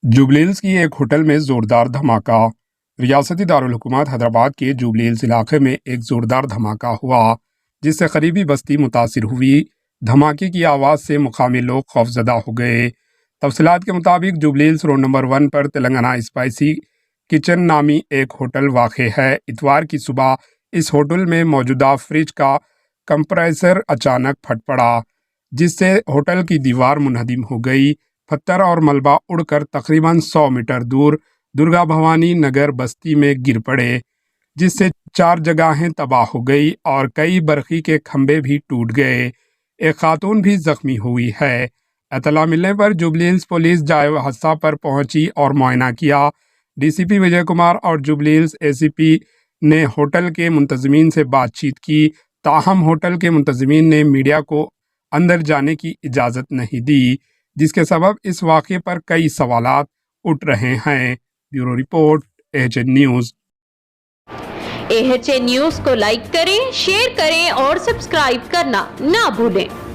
Jubilee hills की एक hotel में जोरदार धमाका। रियासती दारुल-हुकूमत हैदराबाद के जुबली हिल्स इलाके में एक जोरदार धमाका हुआ जिससे करीबी बस्ती मुतासिर हुई। धमाके की आवाज़ से मुकामी लोग खौफजदा हो गए। तफसीलात के मुताबिक जुबली हिल्स रोड नंबर 1 पर तेलंगाना स्पाइसी किचन नामी एक होटल वाक़ है। इतवार की सुबह इस होटल में मौजूदा फ्रिज का कंप्रेसर अचानक फट पड़ा जिससे होटल की दीवार मुनहदिम हो गई। पत्थर और मलबा उड़कर तकरीबन 100 मीटर दूर दुर्गा भवानी नगर बस्ती में गिर पड़े जिससे 4 जगहें तबाह हो गई और कई बरकी के खंभे भी टूट गए। एक खातून भी जख्मी हुई है। इत्तला मिलने पर जुबली हिल्स पुलिस जाए हादसा पर पहुंची और मुआयना किया। डीसीपी विजय कुमार और जुबली हिल्स एसीपी ने होटल के मुंतजमीन से बातचीत की, ताहम होटल के मुंतजमीन ने मीडिया को अंदर जाने की इजाज़त नहीं दी जिसके सबब इस वाक़े पर कई सवालात उठ रहे हैं। Bureau report AHN news. AHN news को लाइक करें, शेयर करें और सब्सक्राइब करना ना भूलें।